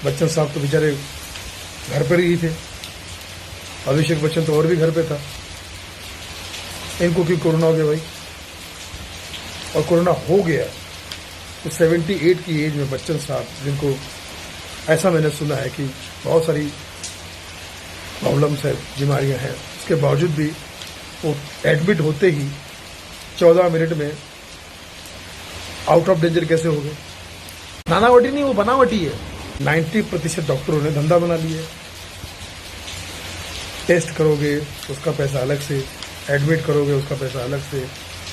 बच्चन साहब तो बेचारे घर पर ही थे, अभिषेक बच्चन तो और भी घर पे था। इनको क्यों कोरोना हो गया भाई? और कोरोना हो गया तो 78 की एज में बच्चन साहब, जिनको ऐसा मैंने सुना है कि बहुत सारी प्रॉब्लम्स है, बीमारियां हैं, उसके बावजूद भी वो एडमिट होते ही 14 मिनट में आउट ऑफ डेंजर कैसे हो गए? नानावटी नहीं, वो बनावटी है। 90% डॉक्टरों ने धंधा बना लिया है। टेस्ट करोगे उसका पैसा अलग से, एडमिट करोगे उसका पैसा अलग से,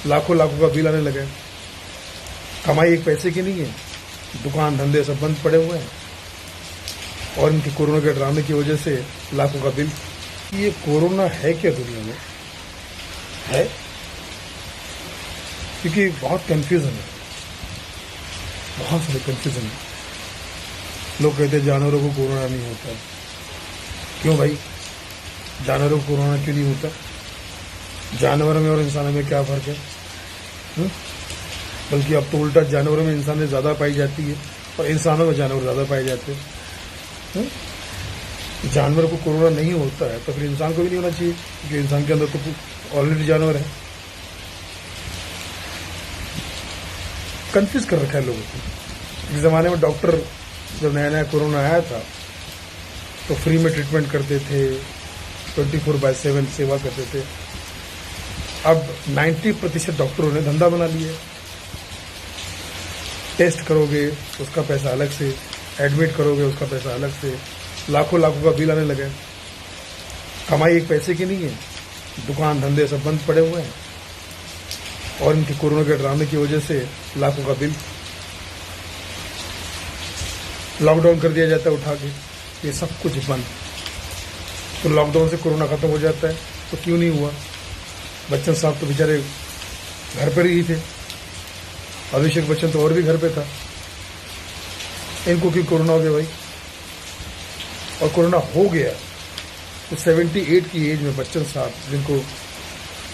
लाखों लाखों का बिल आने लगे। कमाई एक पैसे की नहीं है, दुकान धंधे सब बंद पड़े हुए हैं और इनके कोरोना के ड्रामे की वजह से लाखों का बिल। ये कोरोना है क्या दुनिया में? है, क्योंकि बहुत कंफ्यूजन है, बहुत सारे कंफ्यूजन है। लोग कहते हैं जानवरों को कोरोना नहीं होता। क्यों भाई? जानवरों को कोरोना क्यों नहीं होता? जानवर में और इंसानों में क्या फर्क है? बल्कि अब तो उल्टा, जानवरों में इंसानें ज्यादा पाई जाती है और इंसानों में जानवर ज्यादा पाए जाते हैं। जानवर को कोरोना नहीं होता है तो फिर इंसान को भी नहीं होना चाहिए, क्योंकि इंसान के अंदर तो ऑलरेडी जानवर है। कंफ्यूज कर रखा है लोगों को। इस जमाने में डॉक्टर जब नया नया कोरोना आया था तो फ्री में ट्रीटमेंट करते थे, 24/7 सेवा करते थे। अब 90% डॉक्टरों ने धंधा बना लिया है। टेस्ट करोगे उसका पैसा अलग से, एडमिट करोगे उसका पैसा अलग से, लाखों लाखों का बिल आने लगे। कमाई एक पैसे की नहीं है, दुकान धंधे सब बंद पड़े हुए हैं और इनके कोरोना के ड्रामे की वजह से लाखों का बिल। लॉकडाउन कर दिया जाता है उठा के, ये सब कुछ बंद। तो लॉकडाउन से कोरोना खत्म हो जाता है तो क्यों नहीं हुआ? बच्चन साहब तो बेचारे घर पर ही थे, अभिषेक बच्चन तो और भी घर पे था। इनको क्यों कोरोना हो गया भाई? और कोरोना हो गया तो 78 की एज में बच्चन साहब, जिनको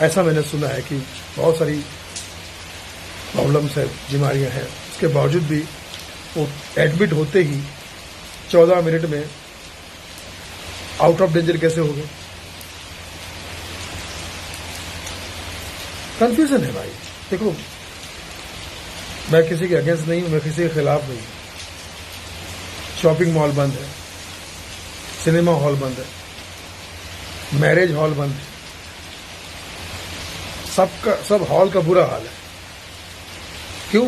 ऐसा मैंने सुना है कि बहुत सारी प्रॉब्लम्स है, बीमारियां हैं, उसके बावजूद भी वो एडमिट होते ही 14 मिनट में आउट ऑफ डेंजर कैसे हो गए? कंफ्यूजन है भाई। देखो, मैं किसी के अगेंस्ट नहीं हूं, मैं किसी के खिलाफ नहीं हूं। शॉपिंग मॉल बंद है, सिनेमा हॉल बंद है, मैरिज हॉल बंद है, सब हॉल का बुरा हाल है। क्यों?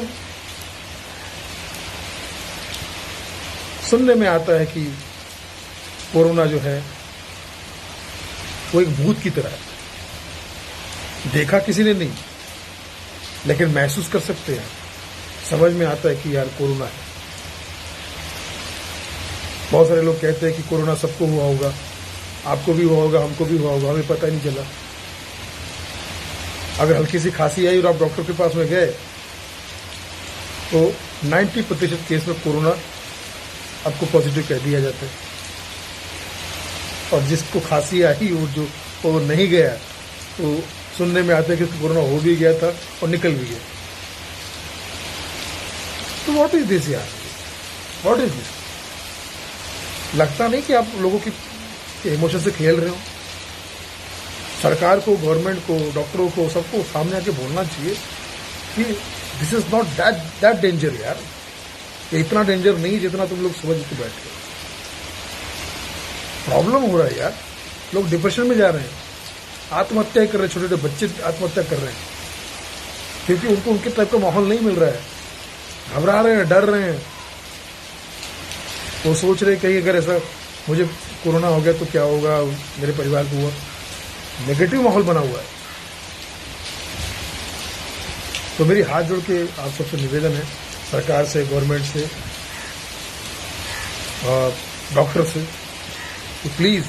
सुनने में आता है कि कोरोना जो है वो एक भूत की तरह है। देखा किसी ने नहीं, लेकिन महसूस कर सकते हैं, समझ में आता है कि यार कोरोना है। बहुत सारे लोग कहते हैं कि कोरोना सबको हुआ होगा, आपको भी हुआ होगा, हमको भी हुआ होगा, हमें पता ही नहीं चला। अगर हल्की सी खांसी आई और आप डॉक्टर के पास में गए तो 90% केस में कोरोना आपको पॉजिटिव कह दिया जाता है। और जिसको खांसी आई वो नहीं गया तो सुनने में आता है कि कोरोना हो भी गया था और निकल भी गया। तो व्हाट इज दिस यार? What is this? लगता नहीं कि आप लोगों की इमोशन से खेल रहे हो? सरकार को, गवर्नमेंट को, डॉक्टरों को, सबको सामने आके बोलना चाहिए कि this is not that danger यार। ये इतना डेंजर नहीं जितना तुम लोग समझ के बैठे हो। प्रॉब्लम हो रहा है यार, लोग डिप्रेशन में जा रहे हैं, आत्महत्या कर रहे हैं, छोटे छोटे बच्चे आत्महत्या कर रहे हैं क्योंकि उनको उनके टाइप का माहौल नहीं मिल रहा है। घबरा रहे हैं, डर रहे हैं। वो सोच रहे हैं कहीं अगर ऐसा मुझे कोरोना हो गया तो क्या होगा, मेरे परिवार को हुआ। नेगेटिव माहौल बना हुआ है। तो मेरी हाथ जोड़ के आप सबसे निवेदन है, सरकार से, गवर्नमेंट से, डॉक्टर से, तो प्लीज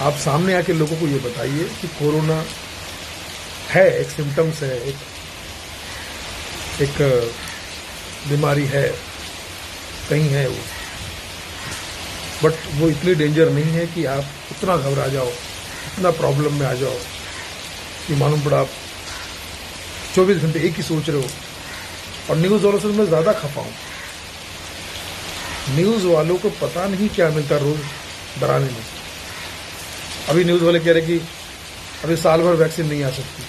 आप सामने आके लोगों को ये बताइए कि कोरोना है, एक सिम्टम्स है, एक बीमारी है, कहीं है वो, बट वो इतनी डेंजर नहीं है कि आप इतना घबरा जाओ, इतना प्रॉब्लम में आ जाओ कि मालूम पड़ा आप 24 घंटे एक ही सोच रहे हो। और न्यूज़ वालों से मैं ज़्यादा खफा हूँ। न्यूज़ वालों को पता नहीं क्या मिलता रोज डराने में। अभी न्यूज़ वाले कह रहे कि अभी साल भर वैक्सीन नहीं आ सकती।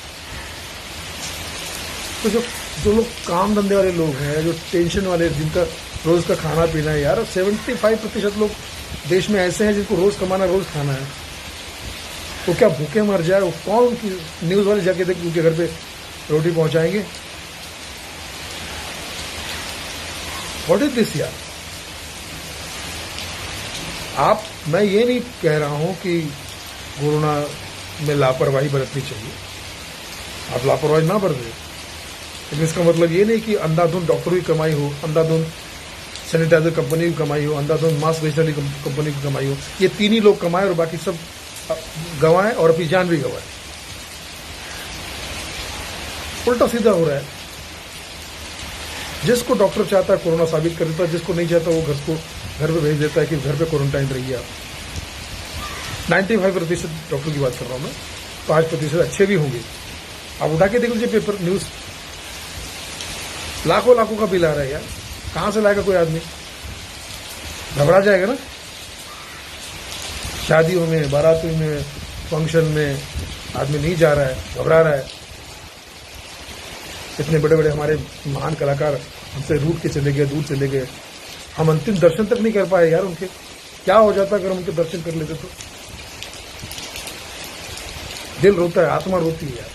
तो जो लोग काम धंधे वाले लोग हैं, जो टेंशन वाले, जिनका रोज का खाना पीना है, यार 75% लोग देश में ऐसे हैं जिनको रोज कमाना रोज खाना है, तो क्या भूखे मर जाए? वो कौन न्यूज़ वाले जाके देख उनके घर पे रोटी पहुंचाएंगे? व्हाट इज दिस यार? मैं ये नहीं कह रहा हूं कि कोरोना में लापरवाही बरतनी चाहिए, आप लापरवाही ना बरतें, लेकिन इसका मतलब ये नहीं कि अंधाधुंध डॉक्टर की कमाई हो, अंधाधुंध सैनिटाइजर कंपनी की कमाई हो, अंधाधुंध मास्क बेचने वाली कंपनी की कमाई हो। ये तीन ही लोग कमाए और बाकी सब गंवाएं और अपनी जान भी गंवाएं। उल्टा सीधा हो रहा है। जिसको डॉक्टर चाहता है कोरोना साबित कर देता है, जिसको नहीं चाहता वो घर पे भेज देता है कि घर पे क्वारंटाइन रहिए आप। 95% डॉक्टर की बात कर रहा हूं मैं, 5% अच्छे भी होंगे। आप उठा के देख लीजिए पेपर न्यूज, लाखों लाखों का बिल आ रहा है यार, कहां से लाएगा कोई आदमी? घबरा जाएगा ना। शादियों में, बारातों में, फंक्शन में आदमी नहीं जा रहा है, घबरा रहा है। इतने बड़े बड़े हमारे महान कलाकार हमसे रूठ के चले गए, दूर चले गए, हम अंतिम दर्शन तक नहीं कर पाए यार उनके। क्या हो जाता अगर हम उनके दर्शन कर लेते तो? दिल रोता है, आत्मा रोती है यार।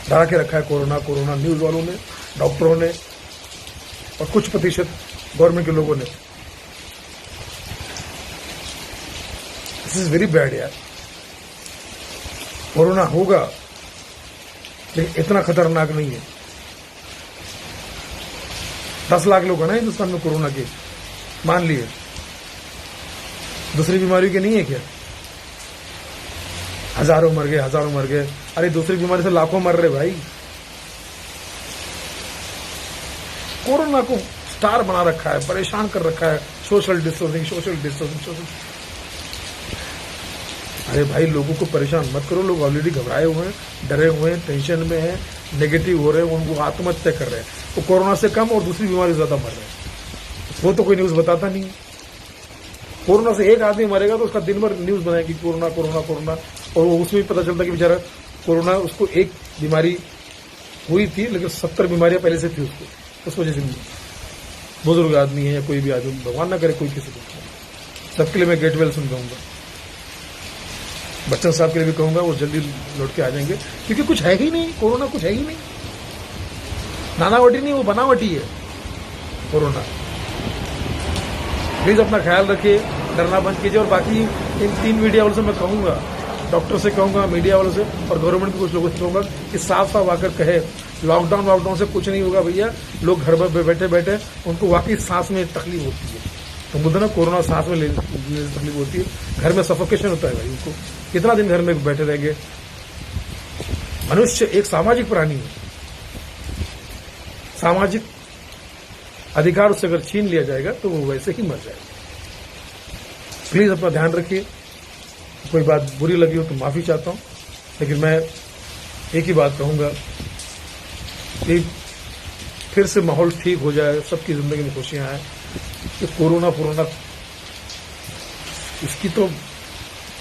डरा के रखा है कोरोना न्यूज वालों ने, डॉक्टरों ने और कुछ प्रतिशत गवर्नमेंट के लोगों ने। दिस इज वेरी बैड यार। कोरोना होगा लेकिन इतना खतरनाक नहीं है। 10 लाख लोग हैं ना हिंदुस्तान में कोरोना के, मान लिए। दूसरी बीमारियों के नहीं है क्या? हजारों मर गए। अरे दूसरी बीमारी से लाखों मर रहे भाई। कोरोना को स्टार बना रखा है, परेशान कर रखा है। Social distancing. अरे भाई लोगों को परेशान मत करो। लोग ऑलरेडी घबराए हुए हैं, डरे हुए हैं, टेंशन में हैं, नेगेटिव हो रहे हैं, उनको आत्महत्या कर रहे हैं। वो कोरोना से कम और दूसरी बीमारी ज्यादा मर रहे हैं। वो तो कोई न्यूज बताता नहीं है। कोरोना से एक आदमी मरेगा तो उसका दिन भर न्यूज बनाएगी कोरोना। और वो उसमें भी पता चलता कि बेचारा कोरोना उसको एक बीमारी हुई थी लेकिन 70 बीमारियां पहले से थी उसको, उस वजह से बुजुर्ग आदमी है या कोई भी आदमी, भगवान ना करे कोई किसी को। सबके लिए मैं गेट वेल सुन कहूंगा। बच्चन साहब के लिए भी कहूंगा वो जल्दी लौट के आ जाएंगे, क्योंकि कुछ है ही नहीं। कोरोना कुछ है ही नहीं, नानावटी नहीं, वो बनावटी है कोरोना। प्लीज अपना ख्याल रखिए, डरना बंद कीजिए। और बाकी इन 3 मीडिया वालों से मैं कहूंगा, डॉक्टर से कहूंगा, मीडिया वालों से और गवर्नमेंट के कुछ लोगों से कहूंगा कि साफ साफ आकर कहे लॉकडाउन से कुछ नहीं होगा भैया। लोग घर पर बैठे बैठे उनको वाकई सांस में तकलीफ होती है। तो बोलते ना कोरोना सांस में लेने तकलीफ होती है, घर में सफोकेशन होता है भाई उनको। कितना दिन घर में बैठे रहेंगे? मनुष्य एक सामाजिक प्राणी है। सामाजिक अधिकार उससे अगर छीन लिया जाएगा तो वो वैसे ही मर जाएगा। प्लीज अपना ध्यान रखिए। कोई बात बुरी लगी हो तो माफी चाहता हूं, लेकिन मैं एक ही बात कहूंगा कि फिर से माहौल ठीक हो जाए, सबकी जिंदगी में खुशियां आए। कि कोरोना इसकी तो